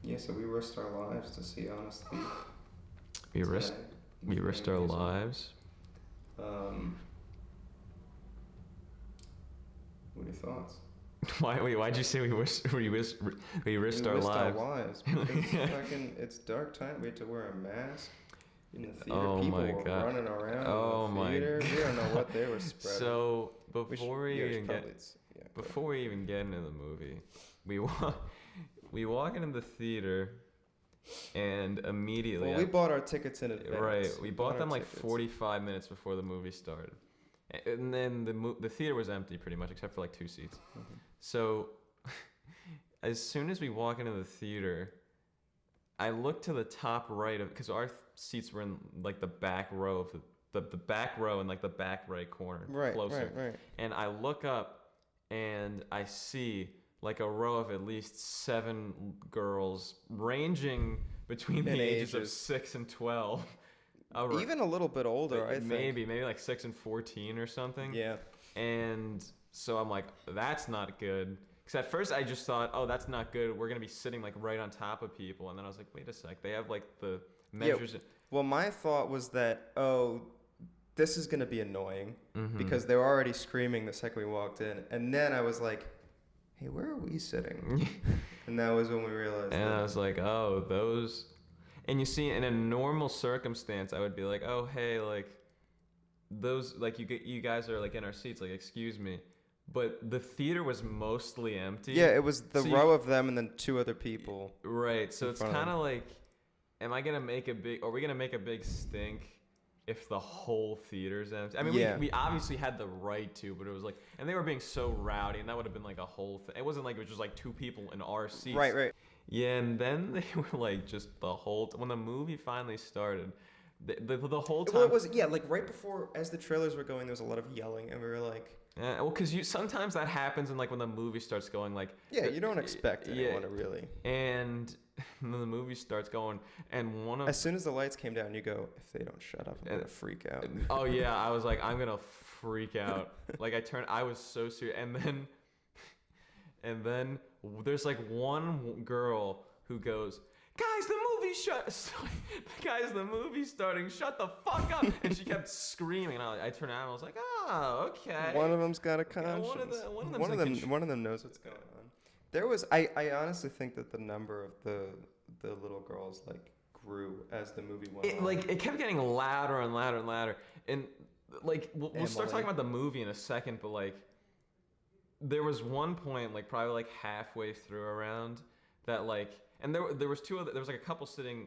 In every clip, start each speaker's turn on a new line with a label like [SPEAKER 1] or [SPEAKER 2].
[SPEAKER 1] Yeah, so we risked our lives to see Honest Thief.
[SPEAKER 2] We risked our lives.
[SPEAKER 1] What are your thoughts?
[SPEAKER 2] Why'd you say we risked our lives?
[SPEAKER 1] Because fucking, it's dark time. We had to wear a mask in the theater.
[SPEAKER 2] Oh
[SPEAKER 1] People
[SPEAKER 2] my
[SPEAKER 1] were
[SPEAKER 2] God.
[SPEAKER 1] running around
[SPEAKER 2] Oh
[SPEAKER 1] in the
[SPEAKER 2] my
[SPEAKER 1] theater.
[SPEAKER 2] God.
[SPEAKER 1] We don't know what they were spreading.
[SPEAKER 2] So before we even get into the movie, we walk into the theater, and immediately.
[SPEAKER 1] Well, we bought our tickets in advance.
[SPEAKER 2] Right, we bought them like 45 minutes before the movie started. And then the theater was empty pretty much, except for like 2 seats.
[SPEAKER 1] Mm-hmm.
[SPEAKER 2] So as soon as we walk into the theater, I look to the top right of, because our seats were in like the back row of the back row in like the back right corner, closer.
[SPEAKER 1] Right.
[SPEAKER 2] And I look up and I see like a row of at least 7 girls ranging between the ages of 6 and 12.
[SPEAKER 1] Even a little bit older, I think.
[SPEAKER 2] Maybe like 6 and 14 or something.
[SPEAKER 1] Yeah.
[SPEAKER 2] And so I'm like, that's not good. Because at first I just thought, oh, that's not good. We're going to be sitting like right on top of people. And then I was like, wait a sec. They have like the measures.
[SPEAKER 1] Yeah. Well, my thought was that, this is going to be annoying because they were already screaming the second we walked in. And then I was like, hey, where are we sitting? And that was when we realized.
[SPEAKER 2] And I was like, oh, those. And you see, in a normal circumstance, I would be like, oh, hey, like, those, like, you guys are, like, in our seats, like, excuse me. But the theater was mostly empty.
[SPEAKER 1] Yeah, it was the row of them and then 2 other people.
[SPEAKER 2] Right, so it's kind of like, are we going to make a big stink if the whole theater's empty? I mean, we obviously had the right to, but it was like, and they were being so rowdy, and that would have been, like, a whole thing. It wasn't like it was just, like, 2 people in our seats.
[SPEAKER 1] Right.
[SPEAKER 2] Yeah, and then they were like just the whole when the movie finally started, the whole time.
[SPEAKER 1] Well, it was like right before, as the trailers were going, there was a lot of yelling, and we were like,
[SPEAKER 2] well, because sometimes that happens, and like when the movie starts going, like
[SPEAKER 1] you don't expect anyone to really.
[SPEAKER 2] And then the movie starts going, and
[SPEAKER 1] as soon as the lights came down, you go, if they don't shut up, I'm gonna freak out.
[SPEAKER 2] Oh yeah, I was like, I'm gonna freak out. Like I was so serious, and then there's like one girl who goes, guys, the movie's starting, shut the fuck up. And she kept screaming, and I turned out and I was like, oh, okay.
[SPEAKER 1] One of them's got a conscience. One of them knows what's going on. There was, I honestly think that the number of the little girls like grew as the movie went on.
[SPEAKER 2] Like, it kept getting louder and louder and louder. And like, we'll start talking about the movie in a second, but like, there was one point, like probably like halfway through around, that like, and there was there was like a couple sitting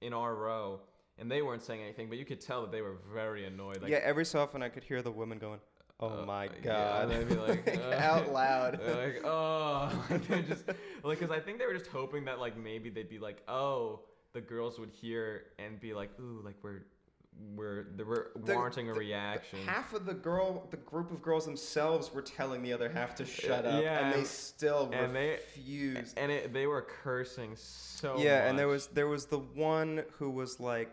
[SPEAKER 2] in our row, and they weren't saying anything, but you could tell that they were very annoyed. Like,
[SPEAKER 1] yeah, every so often I could hear the women going, "Oh my god!"
[SPEAKER 2] Yeah, and they'd be like
[SPEAKER 1] out loud.
[SPEAKER 2] Like, oh, they just like, because I think they were just hoping that like maybe they'd be like, oh, the girls would hear and be like, ooh, like we're warranting a reaction.
[SPEAKER 1] Half of the group of girls themselves were telling the other half to shut up, and they still refused.
[SPEAKER 2] They were cursing so much.
[SPEAKER 1] Yeah, and there was the one who was like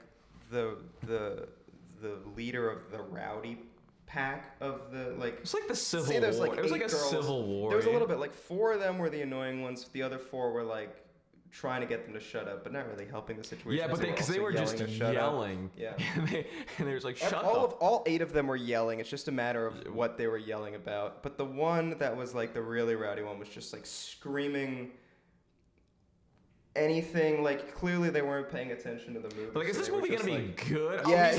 [SPEAKER 1] the leader of the rowdy pack of the like.
[SPEAKER 2] It's like the Civil War.
[SPEAKER 1] Like
[SPEAKER 2] it was like a
[SPEAKER 1] girls.
[SPEAKER 2] Civil War.
[SPEAKER 1] There was a little bit like 4 of them were the annoying ones. The other 4 were like trying to get them to shut up, but not really helping the situation.
[SPEAKER 2] Yeah, but because they were just yelling.
[SPEAKER 1] Yeah,
[SPEAKER 2] and they was like, shut up.
[SPEAKER 1] All 8 of them were yelling. It's just a matter of what they were yelling about. But the one that was like the really rowdy one was just like screaming anything. Like clearly they weren't paying attention to the movie.
[SPEAKER 2] But like, is this movie gonna be good?
[SPEAKER 1] Yeah,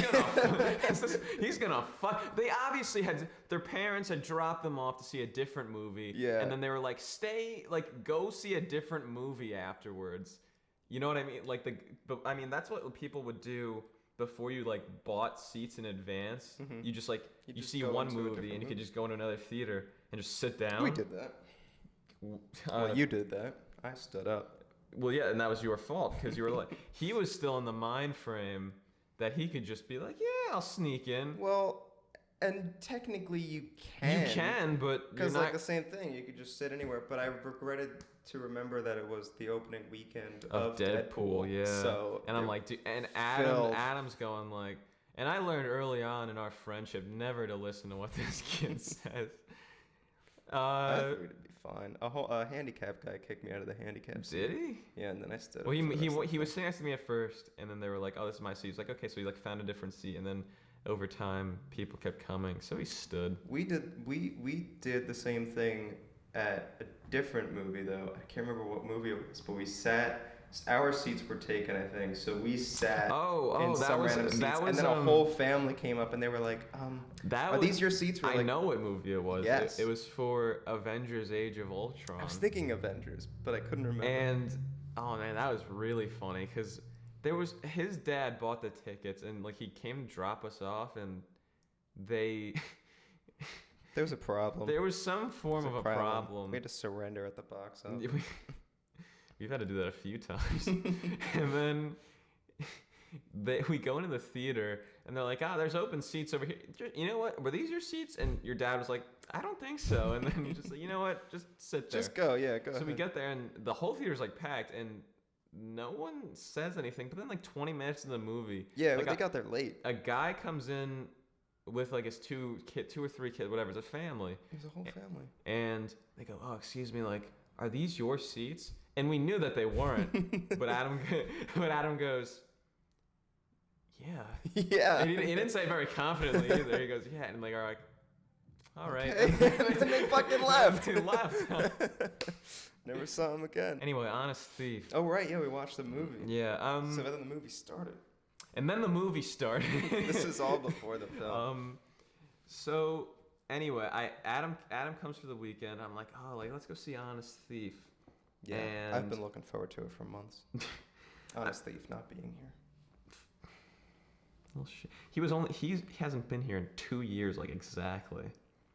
[SPEAKER 2] he's gonna fuck. They obviously their parents had dropped them off to see a different movie.
[SPEAKER 1] Yeah,
[SPEAKER 2] and then they were like, go see a different movie afterwards. You know what I mean? Like but I mean that's what people would do before you like bought seats in advance. Mm-hmm. You just like you see one movie and you could just go into another theater and just sit down.
[SPEAKER 1] We did that. Well, you did that. I stood up.
[SPEAKER 2] Well, yeah, and that was your fault because you were like, he was still in the mind frame that he could just be like, yeah, I'll sneak in.
[SPEAKER 1] Well, and technically you can.
[SPEAKER 2] You can, but
[SPEAKER 1] because like the same thing, you could just sit anywhere. But I regretted to remember that it was the opening weekend of Deadpool.
[SPEAKER 2] Yeah.
[SPEAKER 1] So
[SPEAKER 2] and I'm like, dude, and Adam's going like, and I learned early on in our friendship never to listen to what this kid says.
[SPEAKER 1] I thought it'd be fine. A handicapped guy kicked me out of the handicap seat.
[SPEAKER 2] Did he?
[SPEAKER 1] Yeah, and then I stood
[SPEAKER 2] Well,
[SPEAKER 1] up.
[SPEAKER 2] he was sitting next to me at first, and then they were like, "Oh, this is my seat." He's like, "Okay," so he like found a different seat, and then over time, people kept coming, so he stood.
[SPEAKER 1] We did the same thing at a different movie though. I can't remember what movie it was, but we sat. Our seats were taken, I think, so we sat in some random seats, and then a whole family came up, and they were like, "Are these your seats?"
[SPEAKER 2] I know what movie it was.
[SPEAKER 1] Yes.
[SPEAKER 2] It was for Avengers: Age of Ultron.
[SPEAKER 1] I was thinking Avengers, but I couldn't remember.
[SPEAKER 2] And oh man, that was really funny because his dad bought the tickets, and like he came to drop us off, and they.
[SPEAKER 1] There was a problem.
[SPEAKER 2] There was some form of a problem.
[SPEAKER 1] We had to surrender at the box office.
[SPEAKER 2] We've had to do that a few times. And then we go into the theater, and they're like, there's open seats over here. You know what? Were these your seats? And your dad was like, I don't think so. And then you're just like, you know what? Just sit there.
[SPEAKER 1] Just go, yeah, go
[SPEAKER 2] So
[SPEAKER 1] ahead.
[SPEAKER 2] we get there, and the whole theater's like packed, and no one says anything. But then like 20 minutes into the movie.
[SPEAKER 1] Yeah,
[SPEAKER 2] like
[SPEAKER 1] they got there late.
[SPEAKER 2] A guy comes in with like his two or three kids, whatever. It's a family.
[SPEAKER 1] It was a whole family.
[SPEAKER 2] And they go, oh, excuse me, like, are these your seats? And we knew that they weren't, but Adam goes, yeah.
[SPEAKER 1] Yeah.
[SPEAKER 2] And he didn't say it very confidently either. He goes, yeah, and like, all right.
[SPEAKER 1] Okay. And then they fucking left.
[SPEAKER 2] They left.
[SPEAKER 1] Never saw him again.
[SPEAKER 2] Anyway, Honest Thief.
[SPEAKER 1] Oh right, yeah, we watched the movie.
[SPEAKER 2] Yeah.
[SPEAKER 1] So then the movie started.
[SPEAKER 2] And then the movie started.
[SPEAKER 1] This is all before the film.
[SPEAKER 2] So anyway, Adam comes for the weekend. I'm like, oh, like let's go see Honest Thief.
[SPEAKER 1] Yeah,
[SPEAKER 2] and
[SPEAKER 1] I've been looking forward to it for months. Honest Thief not being here.
[SPEAKER 2] Well, shit. He hasn't been here in 2 years, like exactly.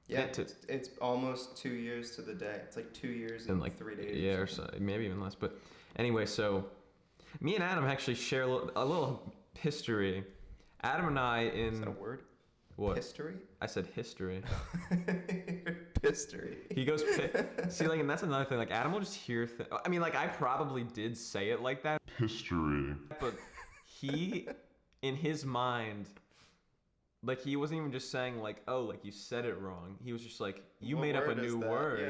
[SPEAKER 1] Yeah, it's almost 2 years to the day. It's like 2 years and like 3 days.
[SPEAKER 2] Yeah, or so, maybe even less. But anyway, so me and Adam actually share a little history. Adam and I
[SPEAKER 1] Is that a word?
[SPEAKER 2] What?
[SPEAKER 1] History?
[SPEAKER 2] I said history.
[SPEAKER 1] History.
[SPEAKER 2] He goes, see, like, and that's another thing. Like, Adam will just hear I mean, like, I probably did say it like that.
[SPEAKER 3] History.
[SPEAKER 2] But he, in his mind, like, he wasn't even just saying, like, oh, like, you said it wrong. He was just like, you made up a new word.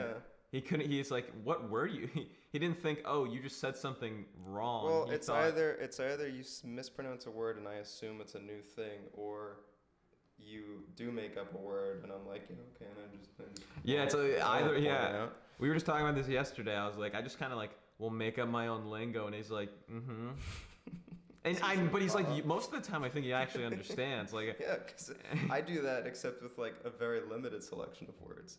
[SPEAKER 1] Yeah.
[SPEAKER 2] He's like, what word you? He didn't think, oh, you just said something wrong.
[SPEAKER 1] Well, it's either you mispronounce a word and I assume it's a new thing, or you do make up a word and I'm like, yeah, okay, and I just
[SPEAKER 2] yeah, it's either yeah. We were just talking about this yesterday. I was like, I just kind of like will make up my own lingo, and he's like, but he's like, most of the time I think he actually understands. Like,
[SPEAKER 1] yeah, because I do that, except with like a very limited selection of words.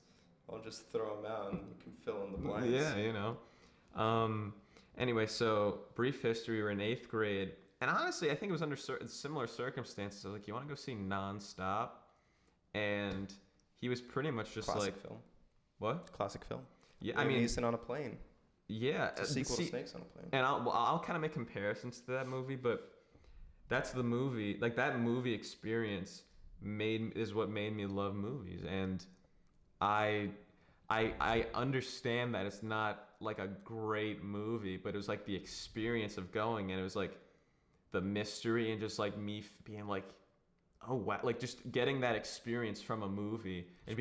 [SPEAKER 1] I'll just throw them out and you can fill in the blanks.
[SPEAKER 2] Yeah, you know. Anyway, so brief history. We were in 8th grade. And honestly, I think it was under similar circumstances. I was like, you want to go see Nonstop? And he was pretty much just
[SPEAKER 1] Classic
[SPEAKER 2] like...
[SPEAKER 1] film.
[SPEAKER 2] What?
[SPEAKER 1] Classic film.
[SPEAKER 2] Yeah,
[SPEAKER 1] Liam
[SPEAKER 2] I mean...
[SPEAKER 1] Neeson on a plane.
[SPEAKER 2] Yeah.
[SPEAKER 1] It's a sequel to Snakes on a Plane.
[SPEAKER 2] And I'll kind of make comparisons to that movie, but that's the movie. Like, that movie experience is what made me love movies. And I understand that it's not like a great movie, but it was like the experience of going, and it was like the mystery and just like me being like, oh wow, like just getting that experience from a movie and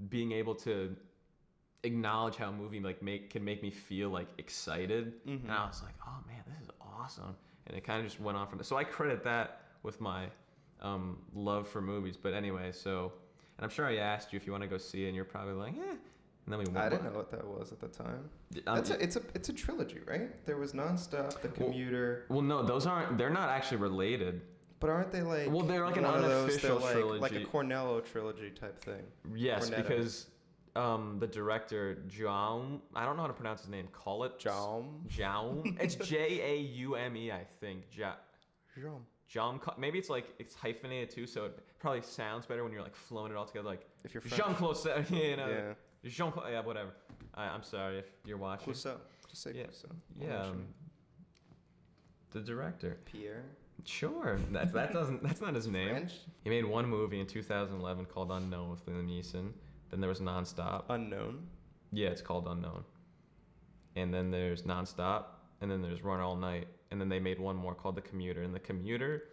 [SPEAKER 2] being able to acknowledge how a movie like can make me feel like excited. And I was like, oh man, this is awesome. And it kind of just went on from there. So I credit that with my love for movies. But anyway, so, and I'm sure I asked you if you want to go see it, and you're probably like, eh. And then we went.
[SPEAKER 1] I didn't know what that was at the time. It's a trilogy, right? There was Nonstop, The Commuter.
[SPEAKER 2] Well, no, they're not actually related.
[SPEAKER 1] But aren't they like?
[SPEAKER 2] Well, they're like an unofficial trilogy,
[SPEAKER 1] like a Cornello trilogy type thing.
[SPEAKER 2] Yes,
[SPEAKER 1] Cornetto.
[SPEAKER 2] Because the director Jaume, I don't know how to pronounce his name. Call it Jaume. It's Jaume, I think. Jaume. Maybe it's like it's hyphenated too, so it probably sounds better when you're like flowing it all together. Like
[SPEAKER 1] if you're
[SPEAKER 2] Jean-Claude, you know.
[SPEAKER 1] Yeah.
[SPEAKER 2] Jean-Claude, yeah, whatever. I'm sorry if you're watching.
[SPEAKER 1] Clouseau. Just say
[SPEAKER 2] yeah.
[SPEAKER 1] Clouseau.
[SPEAKER 2] Yeah. The director.
[SPEAKER 1] Pierre.
[SPEAKER 2] Sure. That's not his name.
[SPEAKER 1] French?
[SPEAKER 2] He made one movie in 2011 called Unknown with Liam Neeson. Then there was Nonstop.
[SPEAKER 1] Unknown?
[SPEAKER 2] Yeah, it's called Unknown. And then there's Nonstop. And then there's Run All Night. And then they made one more called The Commuter. And The Commuter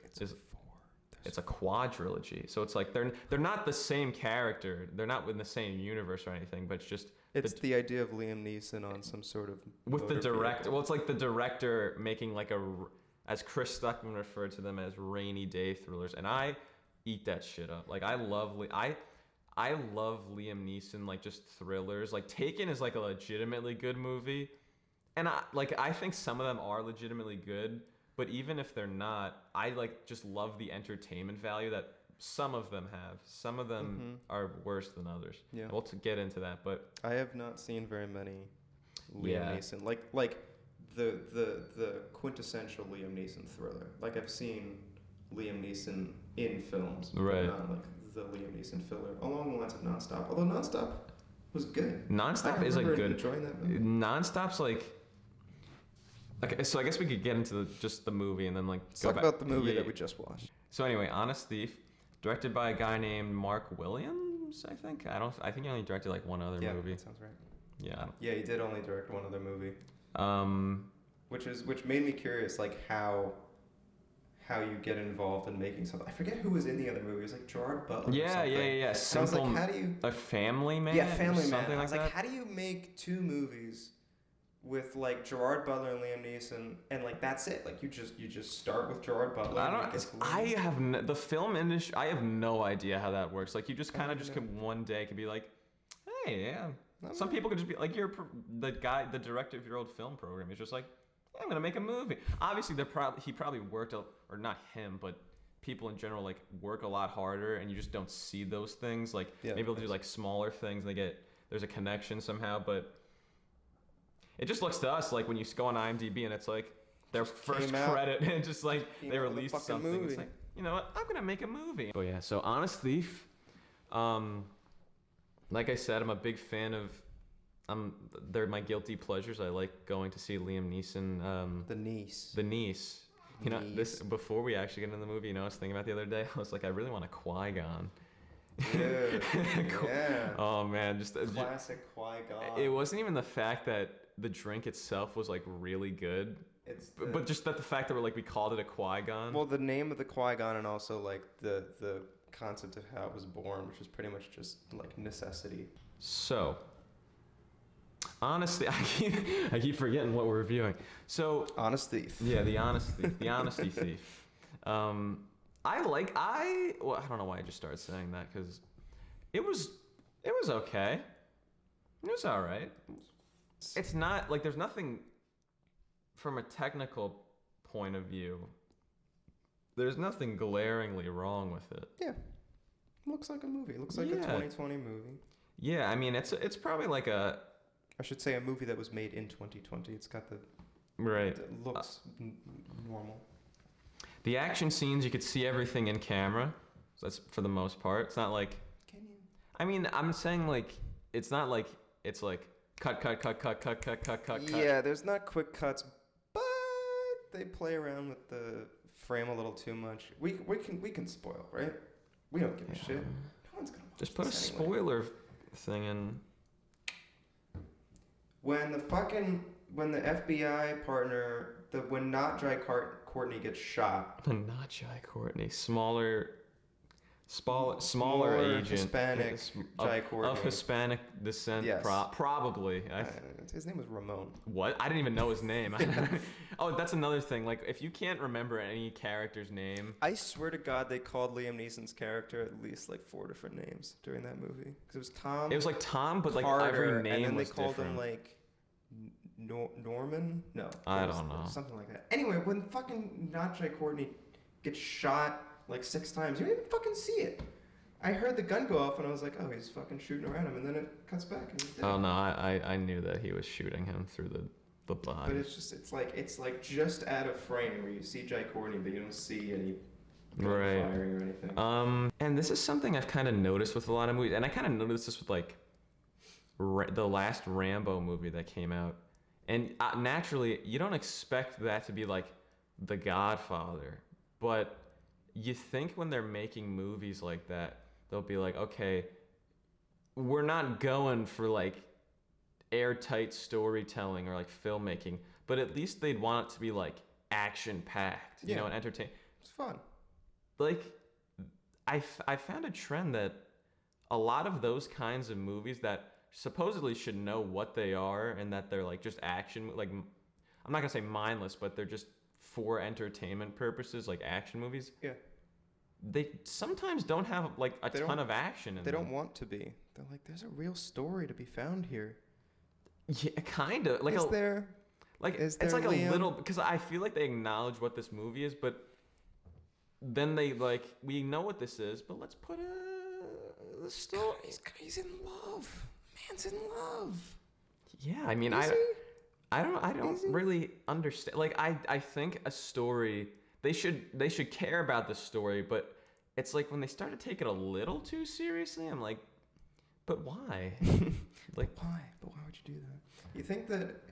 [SPEAKER 2] it's a quadrilogy. So it's like they're not the same character. They're not in the same universe or anything. But it's
[SPEAKER 1] It's the idea of Liam Neeson on some sort of
[SPEAKER 2] with the
[SPEAKER 1] motor
[SPEAKER 2] director.
[SPEAKER 1] vehicle.
[SPEAKER 2] Well, it's like the director making like as Chris Stuckman referred to them as rainy day thrillers, and I eat that shit up. Like I love Liam Neeson, like just thrillers. Like Taken is like a legitimately good movie, and I think some of them are legitimately good. But even if they're not, I like just love the entertainment value that some of them have. Some of them are worse than others.
[SPEAKER 1] Yeah.
[SPEAKER 2] We'll get into that, but
[SPEAKER 1] I have not seen very many Liam Neeson. Like the quintessential Liam Neeson thriller. Like I've seen Liam Neeson in films,
[SPEAKER 2] right?
[SPEAKER 1] But not like the Liam Neeson filler. Along the lines of Nonstop. Although Nonstop was good.
[SPEAKER 2] Nonstop is like good.
[SPEAKER 1] Enjoying that movie.
[SPEAKER 2] Nonstop's like. Okay, so I guess we could get into just the movie and then like
[SPEAKER 1] Let's talk about the movie that we just watched.
[SPEAKER 2] So anyway, Honest Thief, directed by a guy named Mark Williams, I think. I think he only directed like one other movie.
[SPEAKER 1] Yeah, that sounds right.
[SPEAKER 2] Yeah.
[SPEAKER 1] Yeah, he did only direct one other movie. Which made me curious, like how you get involved in making something. I forget who was in the other movie. It was like Gerard Butler.
[SPEAKER 2] Yeah. Simple.
[SPEAKER 1] I was like, how do you?
[SPEAKER 2] A Family Man.
[SPEAKER 1] Yeah, Family Man.
[SPEAKER 2] Something
[SPEAKER 1] I was
[SPEAKER 2] like
[SPEAKER 1] like,
[SPEAKER 2] that.
[SPEAKER 1] how do you make two movies with like Gerard Butler and Liam Neeson, and like that's it? Like you just start with Gerard Butler.
[SPEAKER 2] The film industry. I have no idea how that works. Like you just kind of just can one day can be like, hey, yeah. Some people could just be like, you're the director of your old film program. He's just like, yeah, I'm gonna make a movie. Obviously, he probably worked or not him, but people in general like work a lot harder, and you just don't see those things. Like maybe they'll do like smaller things. And there's a connection somehow, but it just looks to us like when you go on IMDb and it's like their first credit and just like they released something. Movie. It's like, you know what? I'm gonna make a movie. Oh yeah. So Honest Thief. Like I said, I'm a big fan of. They're my guilty pleasures. I like going to see Liam Neeson. The niece. You know, this before we actually get into the movie. You know, I was thinking about the other day. I was like, I really want a Qui-Gon.
[SPEAKER 1] Dude, yeah.
[SPEAKER 2] Oh man, just
[SPEAKER 1] classic Qui-Gon.
[SPEAKER 2] It wasn't even the fact that the drink itself was like really good. But just that the fact that we called it a Qui-Gon.
[SPEAKER 1] Well, the name of the Qui-Gon and also like the concept of how it was born, which is pretty much just like necessity. So,
[SPEAKER 2] honestly, I keep forgetting what we're reviewing. So,
[SPEAKER 1] Honest Thief.
[SPEAKER 2] Yeah, the Honest Thief, the Honesty Thief. I don't know why I just started saying that because it was okay. It was all right. It's not like there's nothing from a technical point of view. There's nothing glaringly wrong with it.
[SPEAKER 1] Yeah. Looks like a movie. Looks like a 2020 movie.
[SPEAKER 2] Yeah, I mean it's probably like I
[SPEAKER 1] should say a movie that was made in 2020. It's got the
[SPEAKER 2] right.
[SPEAKER 1] It looks normal.
[SPEAKER 2] The action scenes, you could see everything in camera. So that's for the most part. It's not like.
[SPEAKER 1] Can you?
[SPEAKER 2] I mean, I'm saying like it's not like it's like cut.
[SPEAKER 1] Yeah, there's not quick cuts, but they play around with the frame a little too much. We can spoil, right? We don't give a shit. No one's gonna watch.
[SPEAKER 2] Just put a
[SPEAKER 1] this
[SPEAKER 2] spoiler thing in.
[SPEAKER 1] When the FBI partner, when not Jai Courtney gets shot.
[SPEAKER 2] Not Jai Courtney, smaller agent,
[SPEAKER 1] Hispanic Jai Courtney
[SPEAKER 2] of Hispanic descent,
[SPEAKER 1] yes.
[SPEAKER 2] Probably.
[SPEAKER 1] His name was Ramon.
[SPEAKER 2] What? I didn't even know his name. Oh, that's another thing. Like, if you can't remember any character's name,
[SPEAKER 1] I swear to God, they called Liam Neeson's character at least like 4 different names during that movie. Because it was Tom.
[SPEAKER 2] It was like Tom, but
[SPEAKER 1] Carter,
[SPEAKER 2] like every name
[SPEAKER 1] and then they
[SPEAKER 2] was
[SPEAKER 1] called
[SPEAKER 2] different.
[SPEAKER 1] him like Norman. No,
[SPEAKER 2] I don't know.
[SPEAKER 1] Something like that. Anyway, when fucking not Jai Courtney gets shot like 6 times, you don't even fucking see it. I heard the gun go off and I was like, oh, he's fucking shooting around him, and then it cuts back and he's dead.
[SPEAKER 2] Oh no, I knew that he was shooting him through the body.
[SPEAKER 1] But it's like just out of frame where you see Jai Courtney, but you don't see any
[SPEAKER 2] right.
[SPEAKER 1] firing or anything.
[SPEAKER 2] And this is something I've kind of noticed with a lot of movies, and I kind of noticed this with like the last Rambo movie that came out, and naturally you don't expect that to be like The Godfather, but you think when they're making movies like that, they'll be like, okay, we're not going for like airtight storytelling or like filmmaking, but at least they'd want it to be like action packed, you know, and entertain.
[SPEAKER 1] It's fun.
[SPEAKER 2] Like, I found a trend that a lot of those kinds of movies that supposedly should know what they are and that they're like just action, like I'm not gonna say mindless, but they're just for entertainment purposes, like action movies.
[SPEAKER 1] Yeah.
[SPEAKER 2] They sometimes don't have like a ton of action in them.
[SPEAKER 1] They don't want to be. They're like, there's a real story to be found here.
[SPEAKER 2] Yeah, kind of. Like
[SPEAKER 1] is there
[SPEAKER 2] it's like
[SPEAKER 1] Liam?
[SPEAKER 2] A little, because I feel like they acknowledge what this movie is, but then they like, we know what this is, but let's put a story.
[SPEAKER 1] He's in love. Man's in love.
[SPEAKER 2] Yeah, I mean, I don't really understand. Like, I think a story, they should care about the story, but it's like when they start to take it a little too seriously, I'm like, but why? Like,
[SPEAKER 1] why? But why would you do that? You think that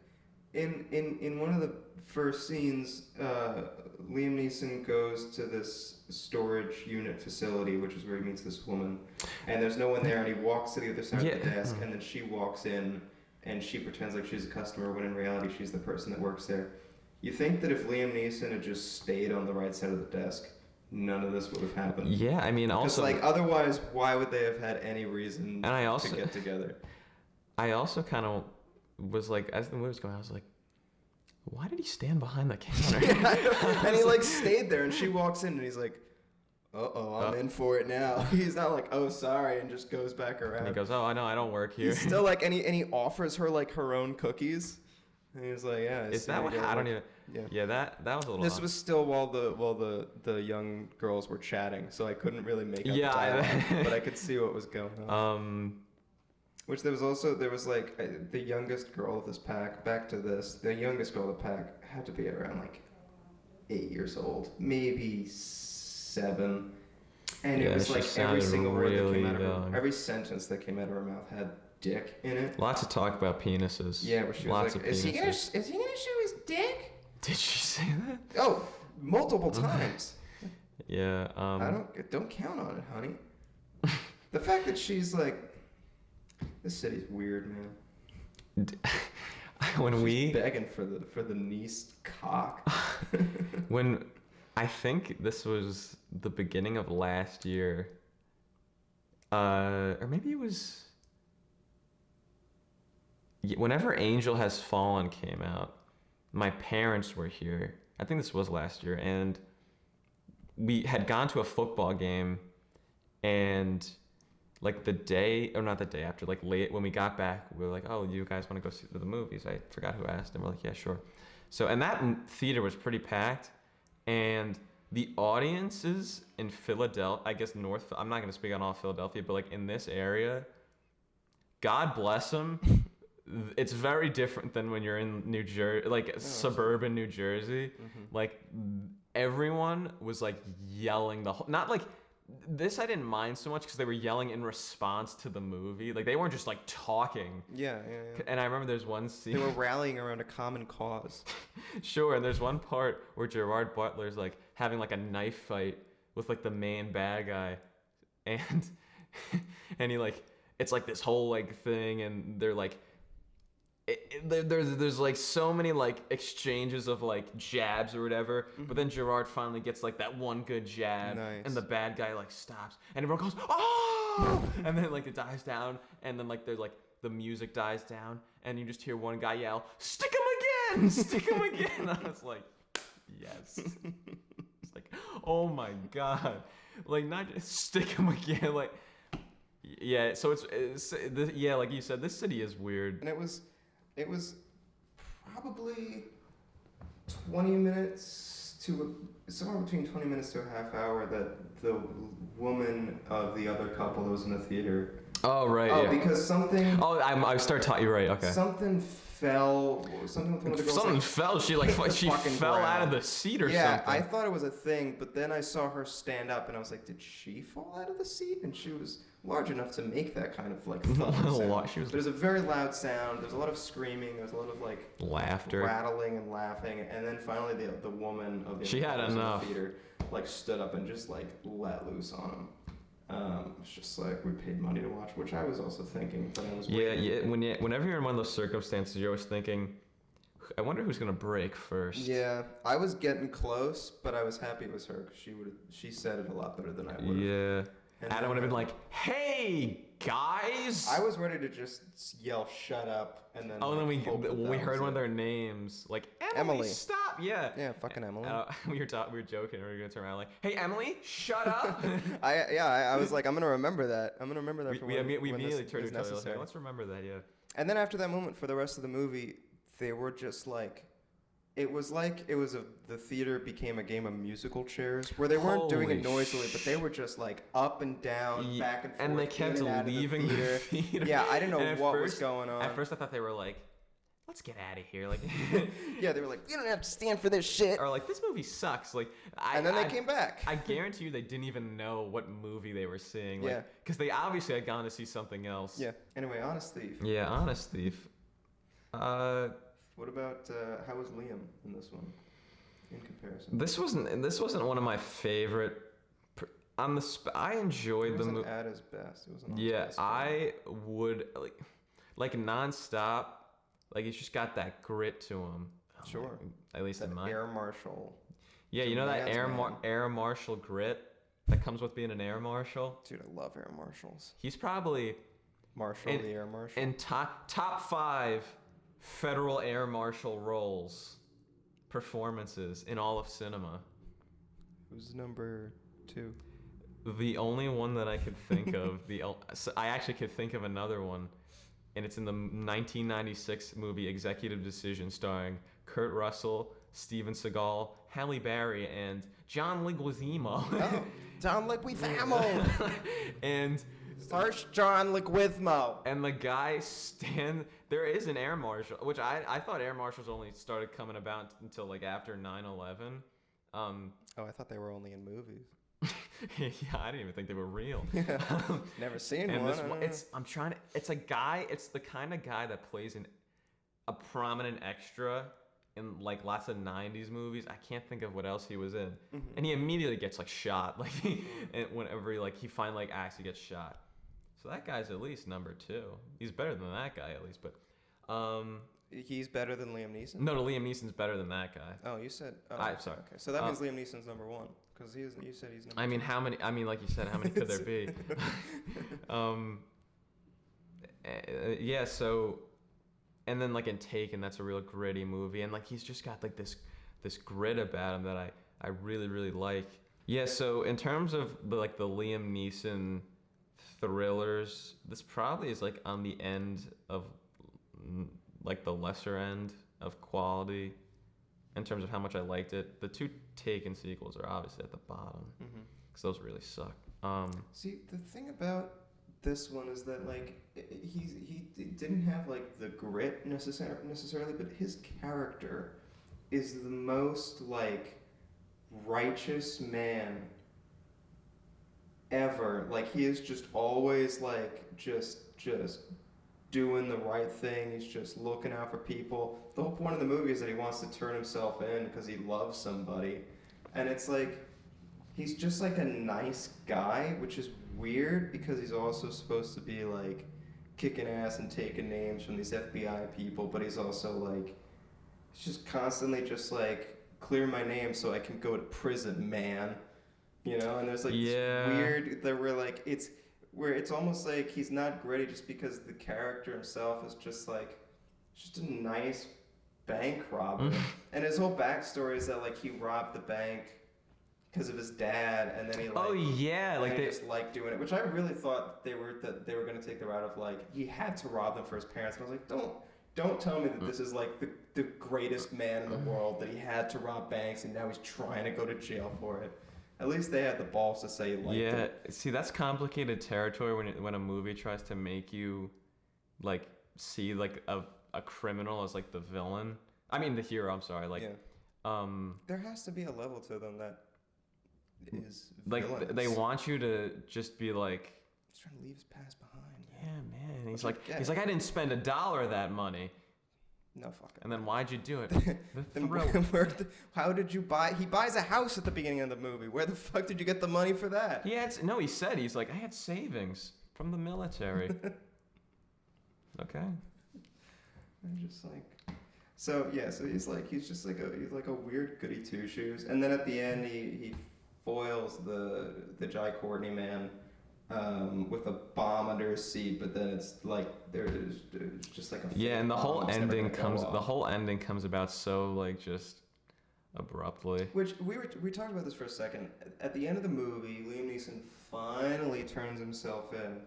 [SPEAKER 1] in one of the first scenes, Liam Neeson goes to this storage unit facility, which is where he meets this woman, and there's no one there, and he walks to the other side of the desk, and then she walks in, and she pretends like she's a customer, when in reality she's the person that works there. You think that if Liam Neeson had just stayed on the right side of the desk, none of this would have happened?
[SPEAKER 2] Yeah, I mean, also...
[SPEAKER 1] Because, like, otherwise, why would they have had any reason to get together?
[SPEAKER 2] I also kind of was like, as the movie was going, I was like, why did he stand behind the counter?
[SPEAKER 1] And he, like, stayed there, and she walks in, and he's like, I'm in for it now. He's not like, oh, sorry, and just goes back around.
[SPEAKER 2] And he goes, oh, I know, I don't work here.
[SPEAKER 1] He's still like, and he offers her, like, her own cookies. And he was like, yeah.
[SPEAKER 2] Is that what, I don't even, yeah, that was a little
[SPEAKER 1] This was still while the young girls were chatting, so I couldn't really make out the dialogue, but I could see what was going on. Which there was like the youngest girl of this pack, back to this, the youngest girl of the pack had to be around like 8 years old, maybe 7. And it was like every single word that came out of her, every sentence that came out of her mouth had dick in it.
[SPEAKER 2] Lots of talk about penises.
[SPEAKER 1] Yeah, where she was like, is he gonna show his dick?
[SPEAKER 2] Did she say that?
[SPEAKER 1] Oh, multiple times.
[SPEAKER 2] Yeah.
[SPEAKER 1] Don't count on it, honey. The fact that she's like, this city's weird, man. She's begging for the niece cock.
[SPEAKER 2] When I think this was the beginning of last year, or maybe it was whenever Angel Has Fallen came out. My parents were here. I think this was last year, and we had gone to a football game, and like the day, or not the day after, like late when we got back, we were like, oh, you guys want to go see the movies? I forgot who asked, and we're like, yeah, sure. So, and that theater was pretty packed, and the audiences in Philadelphia, I guess I'm not going to speak on all Philadelphia, but like in this area, God bless them. It's very different than when you're in New Jersey, like suburban New Jersey. Mm-hmm. Like everyone was like yelling not like this. I didn't mind so much because they were yelling in response to the movie. Like they weren't just like talking.
[SPEAKER 1] Yeah.
[SPEAKER 2] And I remember there's one scene.
[SPEAKER 1] They were rallying around a common cause.
[SPEAKER 2] Sure. And there's one part where Gerard Butler's like having like a knife fight with like the main bad guy, and he like, it's like this whole like thing, and they're like. There's like so many like exchanges of like jabs or whatever, but then Gerard finally gets like that one good jab, and the bad guy like stops, and everyone goes, oh, and then like it dies down, and then like there's like the music dies down, and you just hear one guy yell, stick him again, stick him again. And I was like, yes. It's like, oh my god, like not just stick him again, like yeah. So it's like you said, this city is weird,
[SPEAKER 1] and it was probably 20 minutes somewhere between 20 minutes to a half hour that the woman of the other couple that was in the theater.
[SPEAKER 2] Oh, right. Oh, yeah.
[SPEAKER 1] Because something.
[SPEAKER 2] Oh, I started talking. You're right. Okay.
[SPEAKER 1] Something fell. Something with one of the girls.
[SPEAKER 2] Something fell. She fell out of the seat or something. Yeah,
[SPEAKER 1] I thought it was a thing, but then I saw her stand up, and I was like, did she fall out of the seat? And she was large enough to make that kind of like thump sound. There's a very loud sound. There's a lot of screaming. There's a lot of like
[SPEAKER 2] laughter,
[SPEAKER 1] rattling and laughing. And then finally, the woman of the theater like stood up and just like let loose on him. It's just like we paid money to watch, which I was also thinking, but I was waiting.
[SPEAKER 2] Whenever you're in one of those circumstances, you're always thinking, I wonder who's gonna break first.
[SPEAKER 1] Yeah, I was getting close, but I was happy it was her because she said it a lot better than I would.
[SPEAKER 2] Yeah. And Adam would have been like, hey, guys.
[SPEAKER 1] I was ready to just yell "shut up" and then.
[SPEAKER 2] Oh, and
[SPEAKER 1] like,
[SPEAKER 2] then we heard one of their names, like Emily. Stop. Yeah.
[SPEAKER 1] Yeah, fucking Emily.
[SPEAKER 2] We were joking. We were gonna turn around like, "Hey, Emily, shut up."
[SPEAKER 1] I was like, I'm gonna remember that. I'm gonna remember that.
[SPEAKER 2] We immediately turned to each other. Like, hey, let's remember that. Yeah.
[SPEAKER 1] And then after that moment, for the rest of the movie, they were just like. It was the theater became a game of musical chairs where they weren't doing it noisily, but they were just like up and down, back and forth,
[SPEAKER 2] and they kept leaving the theater.
[SPEAKER 1] Yeah, I didn't know what was going on.
[SPEAKER 2] At first, I thought they were like, "Let's get out of here!" Like,
[SPEAKER 1] yeah, they were like, "You don't have to stand for this shit,"
[SPEAKER 2] or like, "This movie sucks." Like,
[SPEAKER 1] and then they came back.
[SPEAKER 2] I guarantee you, they didn't even know what movie they were seeing. Like,
[SPEAKER 1] yeah,
[SPEAKER 2] because they obviously had gone to see something else.
[SPEAKER 1] Yeah. Anyway, Honest Thief.
[SPEAKER 2] Yeah, Honest Thief.
[SPEAKER 1] What about how was Liam in this one? In comparison,
[SPEAKER 2] this wasn't one of my favorite. I enjoyed the movie.
[SPEAKER 1] At his best, it wasn't.
[SPEAKER 2] Yeah, I would like nonstop. Like he's just got that grit to him.
[SPEAKER 1] Sure.
[SPEAKER 2] At least
[SPEAKER 1] that
[SPEAKER 2] in mine.
[SPEAKER 1] Air Marshal.
[SPEAKER 2] Yeah, you know that air marshal grit that comes with being an air marshal.
[SPEAKER 1] Dude, I love air marshals.
[SPEAKER 2] He's probably
[SPEAKER 1] the air marshal.
[SPEAKER 2] In top 5 federal air marshal roles. Performances in all of cinema.
[SPEAKER 1] Who's number 2?
[SPEAKER 2] The only one that I could think of, I actually could think of another one, and it's in the 1996 movie Executive Decision, starring Kurt Russell, Steven Seagal, Halle Berry, and John Leguizamo.
[SPEAKER 1] Oh, John Leguizamo.
[SPEAKER 2] And
[SPEAKER 1] First John Leguizamo.
[SPEAKER 2] And the guy there is an air marshal, which I thought air marshals only started coming about until like after 9/11.
[SPEAKER 1] I thought they were only in movies.
[SPEAKER 2] Yeah, I didn't even think they were real.
[SPEAKER 1] Yeah. Never seen one.
[SPEAKER 2] It's a guy. It's the kind of guy that plays a prominent extra in like lots of 90s movies. I can't think of what else he was in. Mm-hmm. And he immediately gets like shot. Like and whenever he finally like actually gets shot. So that guy's at least number 2. He's better than that guy at least, but
[SPEAKER 1] he's better than Liam Neeson?
[SPEAKER 2] No, Liam Neeson's better than that guy.
[SPEAKER 1] Oh, you said
[SPEAKER 2] I'm sorry.
[SPEAKER 1] Okay. So that means Liam Neeson's number 1 because you said he's number 2.
[SPEAKER 2] I mean, how many like you said, how many could there be? Yeah, so and then like in Taken, that's a real gritty movie, and like he's just got like this grit about him that I really really like. Yeah, so in terms of the Liam Neeson thrillers, this probably is like on the end of like the lesser end of quality in terms of how much I liked it. The 2 Taken sequels are obviously at the bottom because those really suck.
[SPEAKER 1] See, the thing about this one is that like he didn't have like the grit necessarily, but his character is the most like righteous man ever. Like he is just always like just doing the right thing. He's just looking out for people. The whole point of the movie is that he wants to turn himself in because he loves somebody, and it's like he's just like a nice guy, which is weird because he's also supposed to be like kicking ass and taking names from these FBI people, but he's also like he's just constantly just like clear my name so I can go to prison, man. You know, and there's like this weird that we're like it's almost like he's not gritty just because the character himself is just like just a nice bank robber. And his whole backstory is that like he robbed the bank because of his dad, and then he like just liked doing it, which I really thought they were going to take the route of like he had to rob them for his parents. And I was like, don't tell me that this is like the greatest man in the world, that he had to rob banks and now he's trying to go to jail for it. At least they had the balls to say like it.
[SPEAKER 2] See, that's complicated territory when a movie tries to make you like see like a criminal as like the villain. I mean the hero, I'm sorry. Like
[SPEAKER 1] there has to be a level to them that is
[SPEAKER 2] like
[SPEAKER 1] villainous.
[SPEAKER 2] They want you to just be like
[SPEAKER 1] he's trying to leave his past behind.
[SPEAKER 2] Yeah, man. He's like I didn't spend $1 of that money.
[SPEAKER 1] No fucking.
[SPEAKER 2] And then why'd you do it?
[SPEAKER 1] How did you buy? He buys a house at the beginning of the movie. Where the fuck did you get the money for that?
[SPEAKER 2] He said he's like I had savings from the military. Okay.
[SPEAKER 1] I'm just like, so he's just like a weird goody two shoes. And then at the end he foils the Jai Courtney man with a bomb under his seat, but then it's like there's just like a
[SPEAKER 2] and the whole
[SPEAKER 1] bomb's never
[SPEAKER 2] ending
[SPEAKER 1] gonna go
[SPEAKER 2] comes.
[SPEAKER 1] off.
[SPEAKER 2] The whole ending comes about so like just abruptly.
[SPEAKER 1] Which we talked about this for a second. At the end of the movie, Liam Neeson finally turns himself in,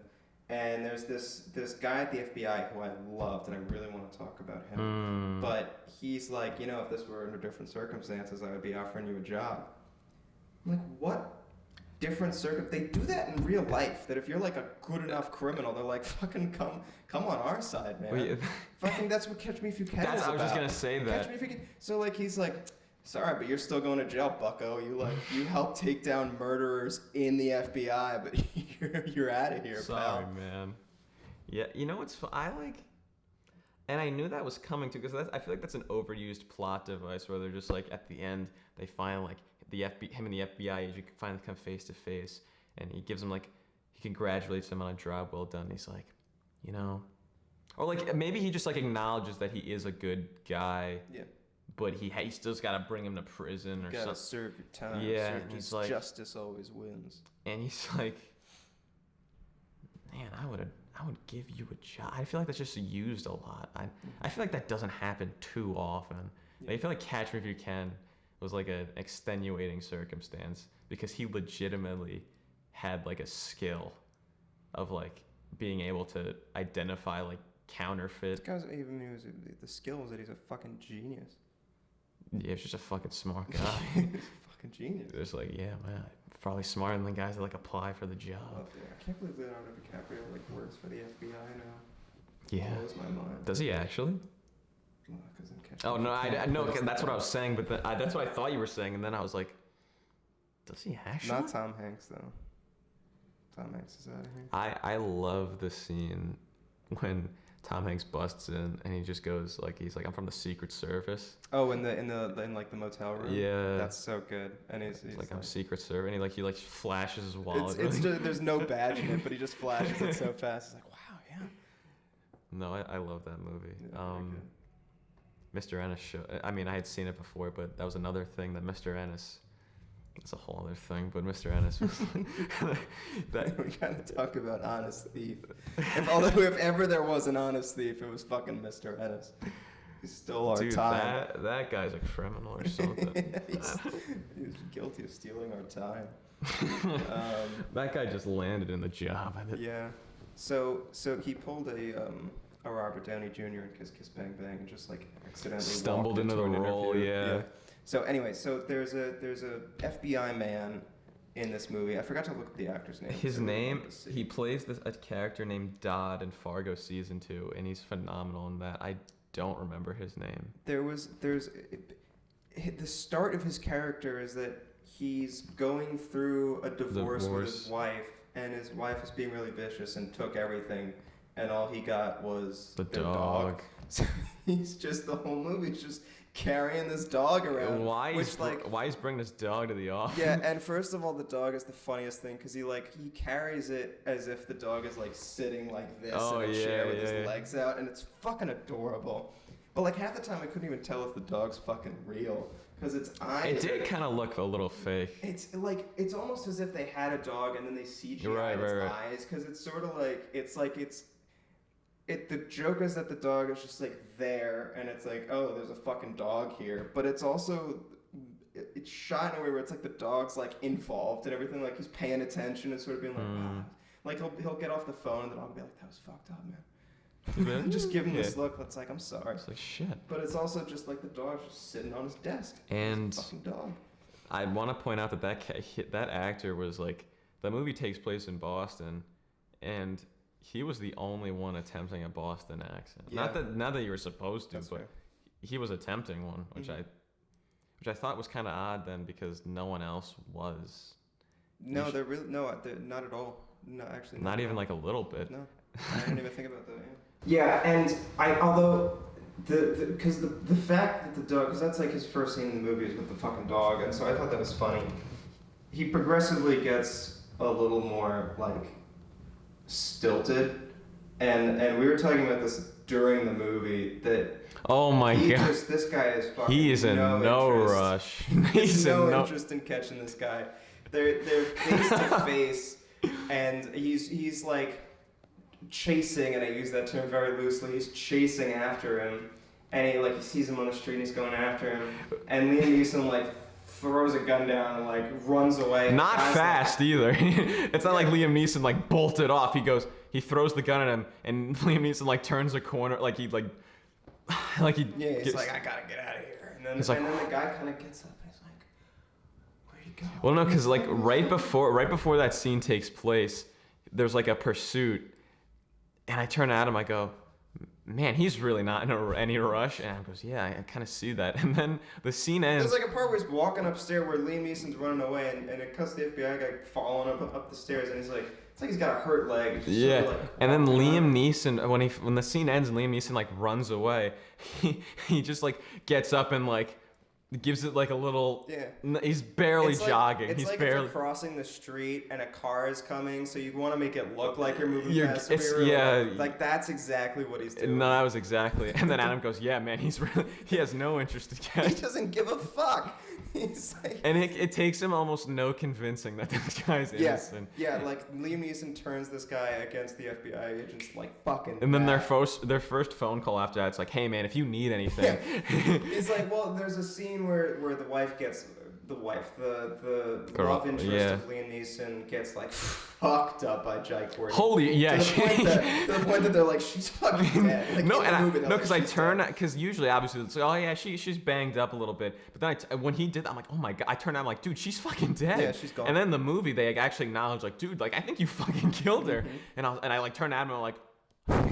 [SPEAKER 1] and there's this guy at the FBI who I loved, and I really want to talk about him. But he's like, you know, if this were under different circumstances, I would be offering you a job. I'm like, what? Different they do that in real life. That if you're like a good enough criminal, they're like, fucking come on our side, man.
[SPEAKER 2] Well,
[SPEAKER 1] fucking that's what Catch Me If You Can is
[SPEAKER 2] I was just
[SPEAKER 1] about.
[SPEAKER 2] gonna say that.
[SPEAKER 1] Catch Me If You Can. So like he's like, sorry, but you're still going to jail, bucko. You helped take down murderers in the FBI, but you're out of here,
[SPEAKER 2] Sorry,
[SPEAKER 1] pal.
[SPEAKER 2] man. Yeah, you know what's I like, and I knew that was coming too, because I feel like that's an overused plot device where they're just like at the end they find like him and the FBI agent finally come face to face, and he gives him like he congratulates him on a job well done. He's like, you know, or like maybe he just like acknowledges that he is a good guy.
[SPEAKER 1] Yeah.
[SPEAKER 2] But he still's got to bring him to prison or something.
[SPEAKER 1] Gotta serve your time.
[SPEAKER 2] Yeah, he's like,
[SPEAKER 1] justice always wins.
[SPEAKER 2] And he's like, man, I would give you a job. I feel like that's just used a lot. I feel like that doesn't happen too often.
[SPEAKER 1] Yeah.
[SPEAKER 2] I feel like Catch Me If You Can was like an extenuating circumstance because he legitimately had like a skill of like being able to identify like counterfeit.
[SPEAKER 1] This guy's the skill was that he's a fucking genius.
[SPEAKER 2] Yeah, he's just a fucking smart guy.
[SPEAKER 1] He's a fucking genius.
[SPEAKER 2] It's like, yeah, man, probably smarter than the guys that like apply for the job.
[SPEAKER 1] Oh, yeah. I can't believe Leonardo DiCaprio like works for the FBI now.
[SPEAKER 2] Yeah.
[SPEAKER 1] Blows my mind.
[SPEAKER 2] Does he actually? Oh no, I know. That's what I was saying, but that's what I thought you were saying, and then I was like, does he actually?
[SPEAKER 1] Not Tom Hanks though. Tom Hanks is out of here.
[SPEAKER 2] I love the scene when Tom Hanks busts in and he just goes like he's like, I'm from the Secret Service.
[SPEAKER 1] Oh, in like the motel room.
[SPEAKER 2] Yeah.
[SPEAKER 1] That's so good. And he's
[SPEAKER 2] like, I'm Secret Service, and he flashes his wallet.
[SPEAKER 1] It's just, there's no badge in it, but he just flashes it so fast. It's like, wow, yeah.
[SPEAKER 2] No, I love that movie.
[SPEAKER 1] Yeah,
[SPEAKER 2] Mr. Ennis I mean, I had seen it before, but that was another thing that Mr. Ennis. It's a whole other thing, but Mr. Ennis was
[SPEAKER 1] that we gotta talk about Honest Thief. If ever there was an honest thief, it was fucking Mr. Ennis. He stole our time.
[SPEAKER 2] That guy's a criminal or something.
[SPEAKER 1] He's guilty of stealing our time.
[SPEAKER 2] That guy just landed in the job.
[SPEAKER 1] Yeah. So he pulled a Robert Downey Jr. in Kiss Kiss Bang Bang and just like accidentally
[SPEAKER 2] stumbled into the role. Yeah.
[SPEAKER 1] So anyway, there's a FBI man in this movie. I forgot to look up the actor's name.
[SPEAKER 2] His name, he plays a character named Dodd in Fargo season 2, and he's phenomenal in that. I don't remember his name. The
[SPEAKER 1] start of his character is that he's going through a divorce with his wife, and his wife is being really vicious and took everything, and all he got was
[SPEAKER 2] the dog.
[SPEAKER 1] So he's just the whole movie's just carrying this dog around.
[SPEAKER 2] Why he's bringing this dog to the office?
[SPEAKER 1] Yeah, and first of all, the dog is the funniest thing because he carries it as if the dog is like sitting like this in a chair with his legs out, and it's fucking adorable. But like half the time, I couldn't even tell if the dog's fucking real because its eyes.
[SPEAKER 2] It did kind of look a little fake.
[SPEAKER 1] It's almost as if they had a dog and then they CGI'd its eyes because it's sort of like the joke is that the dog is just like there, and it's like, oh, there's a fucking dog here, but it's also it's shot in a way where it's like the dog's like involved and everything, like he's paying attention and sort of being like, wow. Like he'll get off the phone and the dog will be like, that was fucked up, man. Just give him this look that's like, I'm sorry.
[SPEAKER 2] It's like shit.
[SPEAKER 1] But it's also just like the dog's just sitting on his desk.
[SPEAKER 2] And
[SPEAKER 1] fucking dog.
[SPEAKER 2] I want to point out that actor was like, the movie takes place in Boston, and he was the only one attempting a Boston accent. Yeah. Not that you were supposed to, but he was attempting one, which I thought was kind of odd then because no one else was.
[SPEAKER 1] No, they're not at all. No, actually.
[SPEAKER 2] Not even like a little bit.
[SPEAKER 1] No, I didn't even think about that. Yeah, and although because the fact that the dog, because that's like his first scene in the movie is with the fucking dog, and so I thought that was funny. He progressively gets a little more like stilted, and we were talking about this during the movie that
[SPEAKER 2] oh my god,
[SPEAKER 1] this guy is fucking
[SPEAKER 2] he is in no rush.
[SPEAKER 1] He's no interest in catching this guy. They're face to face And he's like chasing, and I use that term very loosely. He's chasing after him, and he sees him on the street, and he's going after him, and Liam Neeson like throws a gun down and like runs away.
[SPEAKER 2] Not fast either. It's not like Liam Neeson like bolted off. He throws the gun at him, and Liam Neeson like turns a corner, he's
[SPEAKER 1] like, I gotta get out of here, and then the guy kind of gets up, and he's like, where'd he go?
[SPEAKER 2] Well, no, because like right before that scene takes place, there's like a pursuit, and I turn at him, I go, man, he's really not in any rush. And I goes, yeah, I kind of see that. And then the scene ends.
[SPEAKER 1] There's like a part where he's walking upstairs where Liam Neeson's running away, and it cuts the FBI guy falling up the stairs, and he's like, it's like he's got a hurt leg. It's just
[SPEAKER 2] yeah.
[SPEAKER 1] sort of like,
[SPEAKER 2] and then Liam Neeson, when the scene ends and Liam Neeson like runs away, he just like gets up and like gives it like a little.
[SPEAKER 1] Yeah.
[SPEAKER 2] He's barely jogging.
[SPEAKER 1] It's
[SPEAKER 2] he's
[SPEAKER 1] like
[SPEAKER 2] barely
[SPEAKER 1] if you're crossing the street and a car is coming, so you want to make it look like you're moving fast. Like that's exactly what he's doing.
[SPEAKER 2] No, that was exactly. And then Adam goes, "Yeah, man, he has no interest in catching.
[SPEAKER 1] He doesn't give a fuck." He's like,
[SPEAKER 2] and it takes him almost no convincing that this guy's innocent.
[SPEAKER 1] Yeah, like Liam Neeson turns this guy against the FBI agents like fucking.
[SPEAKER 2] And then their first phone call after that, it's like, "Hey man, if you need anything."
[SPEAKER 1] Yeah. It's like, well, there's a scene where the wife gets the love interest of Liam Neeson gets like fucked up by Jai Courtney.
[SPEAKER 2] Holy yeah.
[SPEAKER 1] To the point that they're like, she's fucking dead. Like,
[SPEAKER 2] because usually obviously it's like, oh yeah, she's banged up a little bit, but then when he did that, I'm like, oh my god, I turned out, I'm like, dude, she's fucking dead.
[SPEAKER 1] Yeah, she's gone.
[SPEAKER 2] And then in the movie they actually acknowledge like, dude, like I think you fucking killed her. And I like turned at him and I'm like,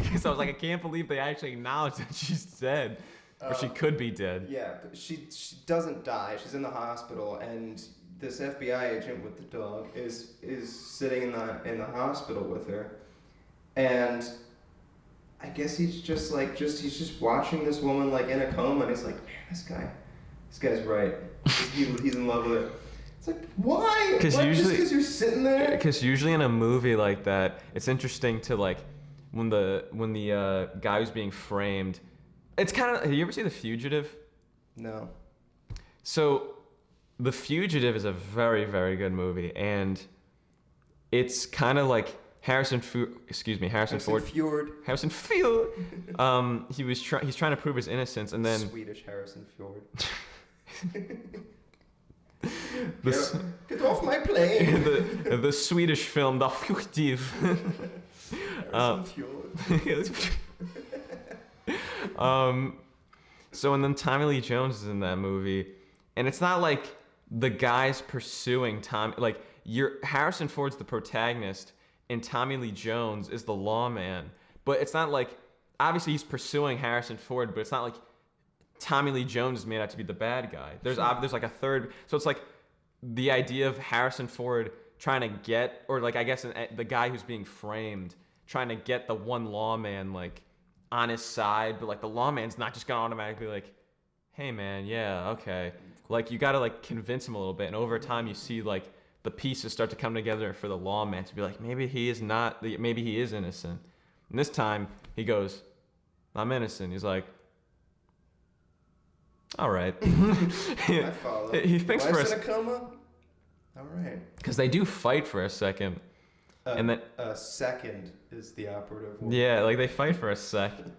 [SPEAKER 2] because I was like, I can't believe they actually acknowledged that she's dead. Or she could be dead.
[SPEAKER 1] Yeah, but she doesn't die. She's in the hospital, and this FBI agent with the dog is sitting in the hospital with her, and I guess he's just watching this woman like in a coma, and he's like, man, this guy's right. He's in love with her. It's like, why? Because you're sitting there.
[SPEAKER 2] Because usually in a movie like that, it's interesting to like when the guy who's being framed. It's kind of. Have you ever seen The Fugitive?
[SPEAKER 1] No.
[SPEAKER 2] So, The Fugitive is a very, very good movie, and it's kind of like Harrison Ford. Harrison Ford. He's trying to prove his innocence, and then
[SPEAKER 1] Swedish Harrison Ford. Get off my plane.
[SPEAKER 2] the Swedish film The Fugitive.
[SPEAKER 1] Harrison Ford.
[SPEAKER 2] So and then Tommy Lee Jones is in that movie, and it's not like the guy's pursuing Harrison Ford's the protagonist and Tommy Lee Jones is the lawman, but it's not like obviously he's pursuing Harrison Ford, but it's not like Tommy Lee Jones is made out to be the bad guy. There's like a third, so it's like the idea of Harrison Ford trying to get, or like I guess the guy who's being framed trying to get the one lawman like on his side, but like the lawman's not just gonna automatically like, hey man, yeah, okay. Like you gotta like convince him a little bit, and over time you see like the pieces start to come together for the lawman to be like, maybe he is innocent. And this time he goes, I'm innocent. He's like, all right.
[SPEAKER 1] I follow.
[SPEAKER 2] He thinks for
[SPEAKER 1] a coma. All right.
[SPEAKER 2] Because they do fight for a second. And then
[SPEAKER 1] a second is the operative word.
[SPEAKER 2] Yeah, like they fight for a second.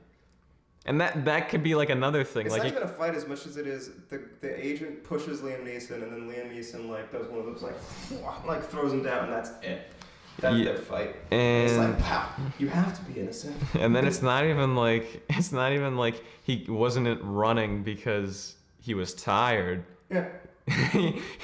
[SPEAKER 2] And that could be like another thing.
[SPEAKER 1] It's
[SPEAKER 2] like
[SPEAKER 1] not even a fight as much as it is the agent pushes Liam Neeson, and then Liam Neeson like does one of those like throws him down, and that's it. That's their fight. And it's like, wow, you have to be innocent.
[SPEAKER 2] And then it's not even like he wasn't running because he was tired.
[SPEAKER 1] Yeah.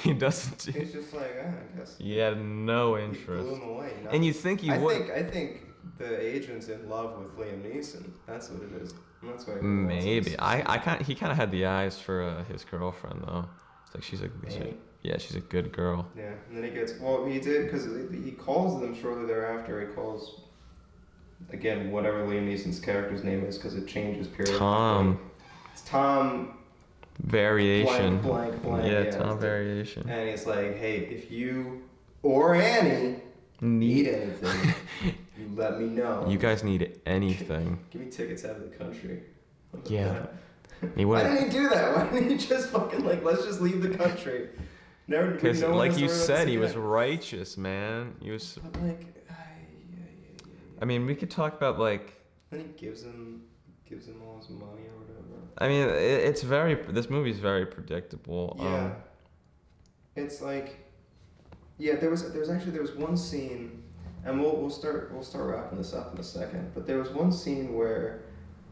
[SPEAKER 2] he doesn't.
[SPEAKER 1] He's just like, I guess.
[SPEAKER 2] He had no interest.
[SPEAKER 1] He blew him away.
[SPEAKER 2] And you think he would?
[SPEAKER 1] I think the agent's in love with Liam Neeson. That's what it is. And that's why.
[SPEAKER 2] Maybe he kind of had the eyes for his girlfriend though. It's like she's a good girl.
[SPEAKER 1] Yeah, and then he did because he calls them shortly thereafter. He calls again whatever Liam Neeson's character's name is because it changes periodically.
[SPEAKER 2] Tom.
[SPEAKER 1] It's Tom.
[SPEAKER 2] Variation.
[SPEAKER 1] Blank.
[SPEAKER 2] Yeah, Tom Variation.
[SPEAKER 1] And he's like, hey, if you or Annie need anything, you let me know.
[SPEAKER 2] You guys need anything.
[SPEAKER 1] Give me tickets out of the country.
[SPEAKER 2] Yeah.
[SPEAKER 1] Why didn't he do that? Why didn't he just fucking let's just leave the country?
[SPEAKER 2] Because, like you said, he was righteous, man. He was.
[SPEAKER 1] But like,
[SPEAKER 2] I mean, we could talk about like.
[SPEAKER 1] Then he gives him all his money or whatever.
[SPEAKER 2] I mean, it's very. This movie's very predictable.
[SPEAKER 1] Yeah. It's like, yeah. There was one scene, and we'll start wrapping this up in a second. But there was one scene where,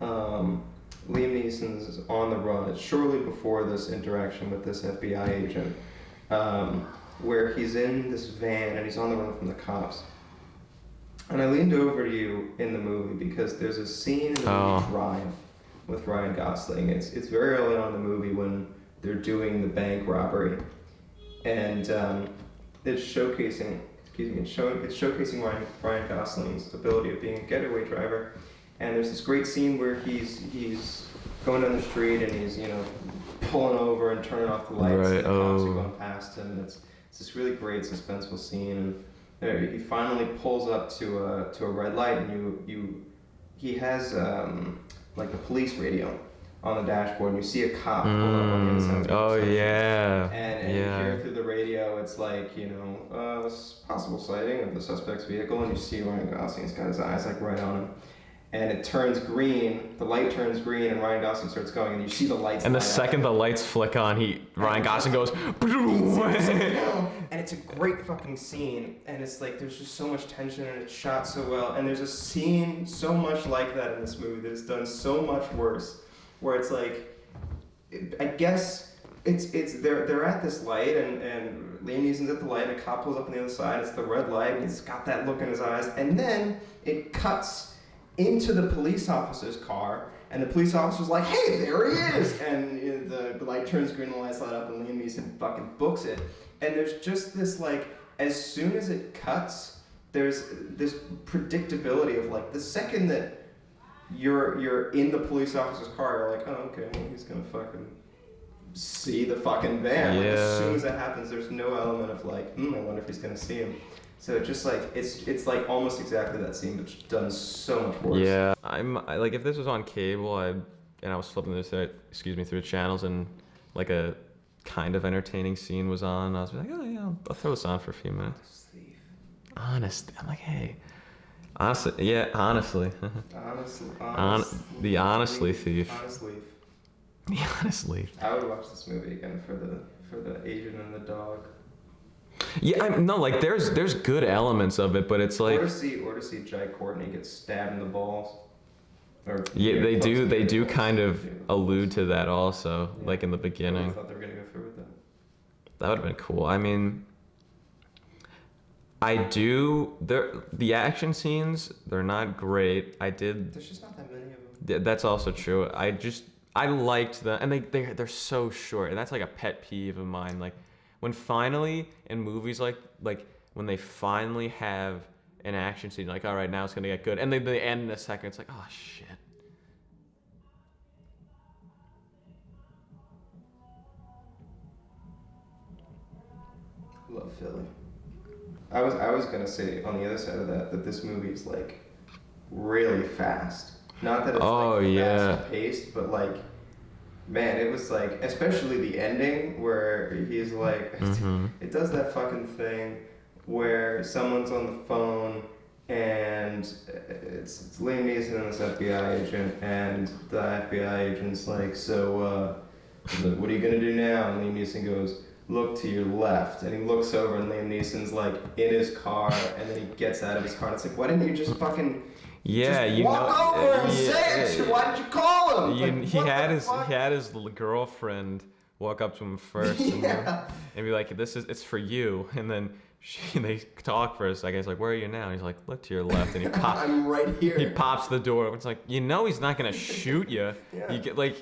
[SPEAKER 1] Liam Neeson's on the run. It's shortly before this interaction with this FBI agent, where he's in this van and he's on the run from the cops. And I leaned over to you in the movie because there's a scene in the movie Drive with Ryan Gosling. It's very early on in the movie when they're doing the bank robbery, and it's showcasing Ryan Gosling's ability of being a getaway driver. And there's this great scene where he's going down the street and he's pulling over and turning off the lights, and the cops are going past him. And it's this really great suspenseful scene. And he finally pulls up to a red light, and he has like the police radio on the dashboard, and you see a cop pull up on the other side of the intersection. And you hear through the radio, it's like, possible sighting of the suspect's vehicle, and you see Ryan Gosling's got his eyes like right on him. And it turns green, the light turns green, and Ryan Gosling starts going, and you see the lights.
[SPEAKER 2] And the second the lights flick on, Ryan Gosling goes,
[SPEAKER 1] and it's a great fucking scene, and it's like there's just so much tension, and it's shot so well. And there's a scene so much like that in this movie that is done so much worse, where it's like, I guess they're at this light, and Liam Neeson's at the light, and a cop pulls up on the other side. It's the red light, and he's got that look in his eyes, and then it cuts into the police officer's car, and the police officer's like, "Hey, there he is!" And the light turns green, and the lights light up, and Liam Neeson fucking books it. And there's just this like, as soon as it cuts, there's this predictability of like the second that you're in the police officer's car, you're like, "Oh, okay, well, he's gonna fucking see the fucking van." Like, as soon as that happens, there's no element of like, I wonder if he's gonna see him. So just like it's like almost exactly that scene, but done so much worse.
[SPEAKER 2] Yeah, I like if this was on cable, and I was flipping through channels, and like a kind of entertaining scene was on, I was like, oh yeah, I'll throw this on for a few minutes. Honest, I'm like, hey, honestly, yeah, honestly. The honestly thief. The honest leaf.
[SPEAKER 1] I would watch this movie again for the Asian and the dog.
[SPEAKER 2] Yeah, like there's good elements of it, but it's like
[SPEAKER 1] or to see Jai Courtney get stabbed in the balls.
[SPEAKER 2] They do kind of allude to that also, like in the beginning.
[SPEAKER 1] I thought they were gonna go through with that.
[SPEAKER 2] That would have been cool. I mean, the action scenes, they're not great.
[SPEAKER 1] There's just not that many of them.
[SPEAKER 2] That's also true. I liked them, and they're so short, and that's like a pet peeve of mine. Like, when finally in movies like when they finally have an action scene, like, all right, now it's gonna get good, and they end in a second, it's like, oh shit.
[SPEAKER 1] Love Philly. I was gonna say on the other side of that this movie is like really fast. Not that it's fast paced, but like, man, it was like, especially the ending where he's like, it does that fucking thing where someone's on the phone and it's Liam Neeson and this FBI agent, and the FBI agent's like, so what are you gonna do now? And Liam Neeson goes, look to your left, and he looks over, and Liam Neeson's like in his car, and then he gets out of his car, and it's like, why didn't you just fucking walk over and say it? Why did you call him?
[SPEAKER 2] He had his girlfriend walk up to him first and be like, it's for you, and then they talk for a second. He's like, where are you now? And he's like, look to your left, and he pops.
[SPEAKER 1] I'm right here.
[SPEAKER 2] He pops the door. It's like, he's not gonna shoot you. You get like.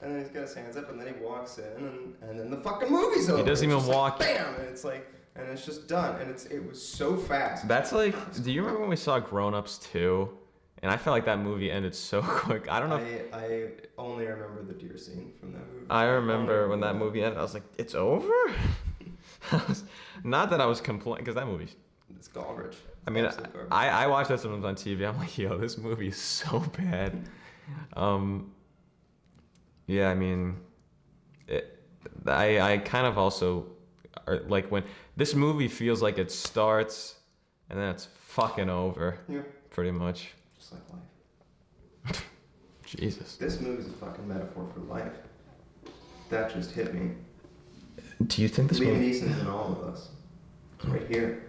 [SPEAKER 1] And then he's got his hands up, and then he walks in, and then the fucking movie's over.
[SPEAKER 2] He doesn't even walk.
[SPEAKER 1] Like, bam! And it's like, and it's just done, and it was so fast.
[SPEAKER 2] That's like, do you remember when we saw Grown Ups 2? And I felt like that movie ended so quick. I don't know.
[SPEAKER 1] I only remember the deer scene from that movie.
[SPEAKER 2] I remember when that movie ended, I was like, it's over? Not that I was complaining, because that movie.
[SPEAKER 1] It's garbage.
[SPEAKER 2] I mean, I watch that sometimes on TV. I'm like, yo, this movie is so bad. Yeah, I mean, I kind of also like when this movie feels like it starts and then it's fucking over.
[SPEAKER 1] Yeah.
[SPEAKER 2] Pretty much.
[SPEAKER 1] Just like life.
[SPEAKER 2] Jesus.
[SPEAKER 1] This movie's a fucking metaphor for life. That just hit me.
[SPEAKER 2] Do you think this
[SPEAKER 1] Liam
[SPEAKER 2] movie...
[SPEAKER 1] Neeson's in all of us. Right here.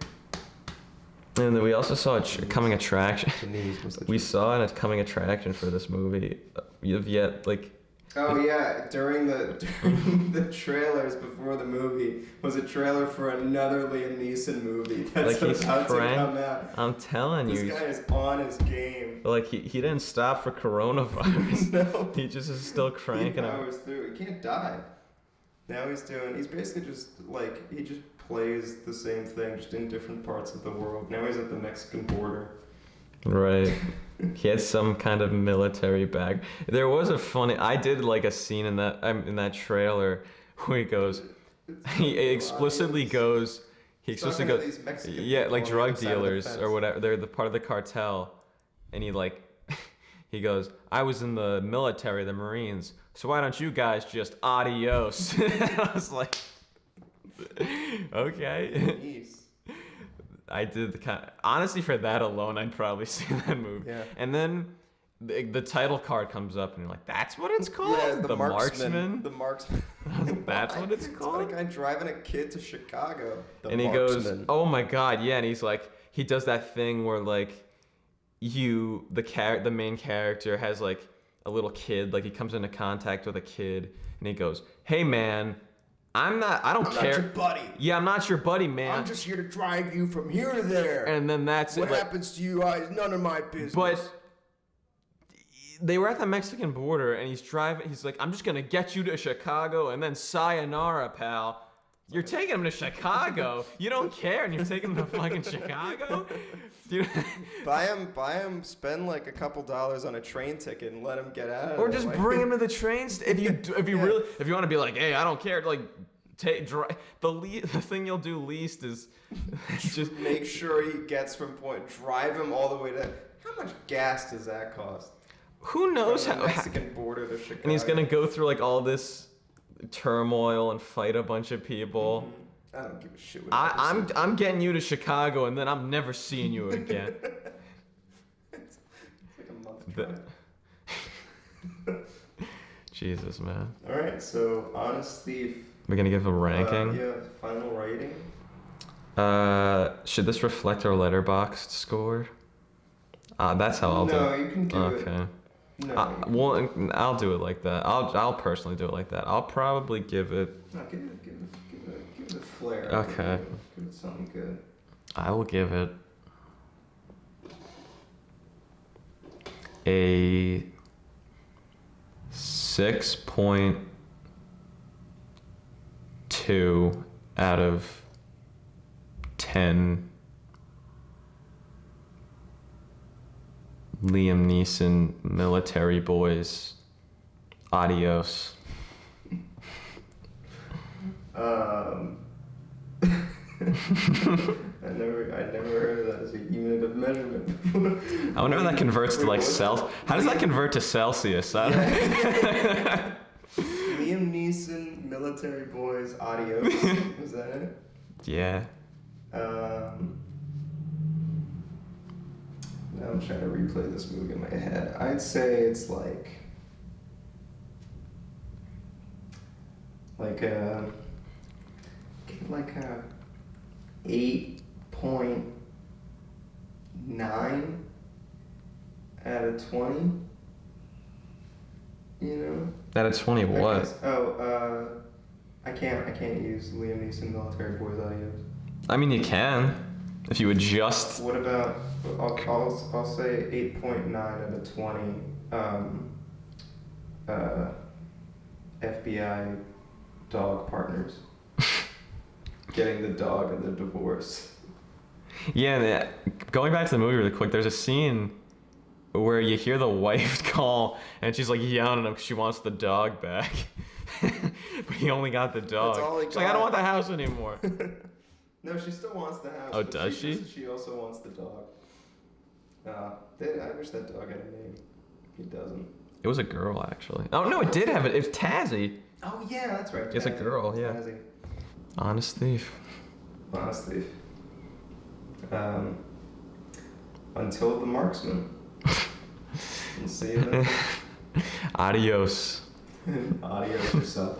[SPEAKER 2] And then we also saw a coming attraction.
[SPEAKER 1] The knees was the
[SPEAKER 2] We saw a coming attraction for this movie. You've yet, like...
[SPEAKER 1] Oh yeah, during the trailers before the movie was a trailer for another Liam Neeson movie that's
[SPEAKER 2] like he's
[SPEAKER 1] about to come out.
[SPEAKER 2] I'm telling you.
[SPEAKER 1] This guy is on his game.
[SPEAKER 2] Like he didn't stop for coronavirus.
[SPEAKER 1] No.
[SPEAKER 2] He just is still cranking
[SPEAKER 1] He
[SPEAKER 2] out.
[SPEAKER 1] powers through. He can't die. Now he's basically just like, he just plays the same thing, just in different parts of the world. Now he's at the Mexican border.
[SPEAKER 2] Right. He had some kind of military bag. There was a funny... I did like a scene in that trailer where he goes... He explicitly goes... He explicitly goes...
[SPEAKER 1] These Mexican
[SPEAKER 2] Yeah,
[SPEAKER 1] people
[SPEAKER 2] like
[SPEAKER 1] on the
[SPEAKER 2] drug
[SPEAKER 1] other side of the
[SPEAKER 2] dealers
[SPEAKER 1] fence.
[SPEAKER 2] or whatever. They're the part of the cartel. And he like... He goes, I was in the military, the Marines. So why don't you guys just adios? I was like... Okay.
[SPEAKER 1] Jeez.
[SPEAKER 2] I did the kind. Honestly, for that alone, I'd probably see that movie.
[SPEAKER 1] Yeah.
[SPEAKER 2] And then the title card comes up, and you're like, "That's what it's called."
[SPEAKER 1] Yeah,
[SPEAKER 2] the marksman.
[SPEAKER 1] The marksman.
[SPEAKER 2] That's what it's
[SPEAKER 1] It's
[SPEAKER 2] called.
[SPEAKER 1] like a guy driving a kid to Chicago. The
[SPEAKER 2] And he
[SPEAKER 1] marksman.
[SPEAKER 2] goes, "Oh my god, yeah!" And he's like, he does that thing where like, the main character has like a little kid, like he comes into contact with a kid, and he goes, "Hey man, I don't care.
[SPEAKER 1] Not your buddy.
[SPEAKER 2] Yeah, I'm not your buddy, man."
[SPEAKER 1] I'm just here to drive you from here to there.
[SPEAKER 2] And then that's
[SPEAKER 1] what
[SPEAKER 2] it. Like,
[SPEAKER 1] happens to you is none of my business.
[SPEAKER 2] but they were at the Mexican border, and he's driving. He's like, "I'm just gonna get you to Chicago, and then sayonara, pal." You're taking him to Chicago. You don't care, and you're taking him to fucking Chicago. Dude.
[SPEAKER 1] buy him. Spend like a couple dollars on a train ticket and let him get out.
[SPEAKER 2] Or just bring him to the train. If you really, if you want to be like, hey, I don't care. Like, the thing you'll do least is just
[SPEAKER 1] make sure he gets from point. Drive him all the way to. How much gas does that cost?
[SPEAKER 2] Who knows
[SPEAKER 1] From
[SPEAKER 2] how.
[SPEAKER 1] the Mexican border to Chicago.
[SPEAKER 2] And he's gonna go through like all this turmoil and fight a bunch of people.
[SPEAKER 1] Mm-hmm. I don't give a shit. What
[SPEAKER 2] I'm getting you to Chicago, and then I'm never seeing you again.
[SPEAKER 1] it's like a month drive.
[SPEAKER 2] Jesus, man.
[SPEAKER 1] All right, so honestly,
[SPEAKER 2] We're gonna give a ranking.
[SPEAKER 1] yeah, final rating.
[SPEAKER 2] Should this reflect our Letterboxd score? That's how I'll do
[SPEAKER 1] No,
[SPEAKER 2] it.
[SPEAKER 1] you can do it.
[SPEAKER 2] Okay.
[SPEAKER 1] No,
[SPEAKER 2] Well, I'll do it like that. I'll personally do it like that. I'll probably give it.
[SPEAKER 1] no, give it a flair.
[SPEAKER 2] Okay.
[SPEAKER 1] Give it something good.
[SPEAKER 2] I will give it a 6.2 out of 10 Liam Neeson military boys. Adios.
[SPEAKER 1] I never heard of that as a unit of measurement before.
[SPEAKER 2] I wonder if that converts to like Celsius. How does that convert to Celsius? I don't
[SPEAKER 1] Liam Neeson, military boys, adios. Was that it?
[SPEAKER 2] Yeah.
[SPEAKER 1] Now I'm trying to replay this movie in my head. I'd say it's like a 8.9 out of 20. You know?
[SPEAKER 2] Out of 20 what?
[SPEAKER 1] I can't use Liam Neeson military boys audios.
[SPEAKER 2] I mean, you can. If you adjust.
[SPEAKER 1] What about, I'll say 8.9 out of 20 FBI dog partners. Getting the dog and the divorce.
[SPEAKER 2] Yeah, going back to the movie really quick, there's a scene where you hear the wife call, and she's like yelling at him because she wants the dog back. But he only got the dog.
[SPEAKER 1] That's all he
[SPEAKER 2] She's like, I don't want the house anymore.
[SPEAKER 1] No, she still wants the house.
[SPEAKER 2] Oh,
[SPEAKER 1] but
[SPEAKER 2] does she?
[SPEAKER 1] She also wants the dog. I wish that dog had a name. He doesn't.
[SPEAKER 2] It was a girl, actually. Oh, no, it did have it. It was Tazzy.
[SPEAKER 1] Oh, yeah, that's right.
[SPEAKER 2] It's a girl, yeah.
[SPEAKER 1] Tazzy.
[SPEAKER 2] Honest thief.
[SPEAKER 1] Honest thief. Until the marksman. We'll see you then.
[SPEAKER 2] Adios.
[SPEAKER 1] Adios yourself.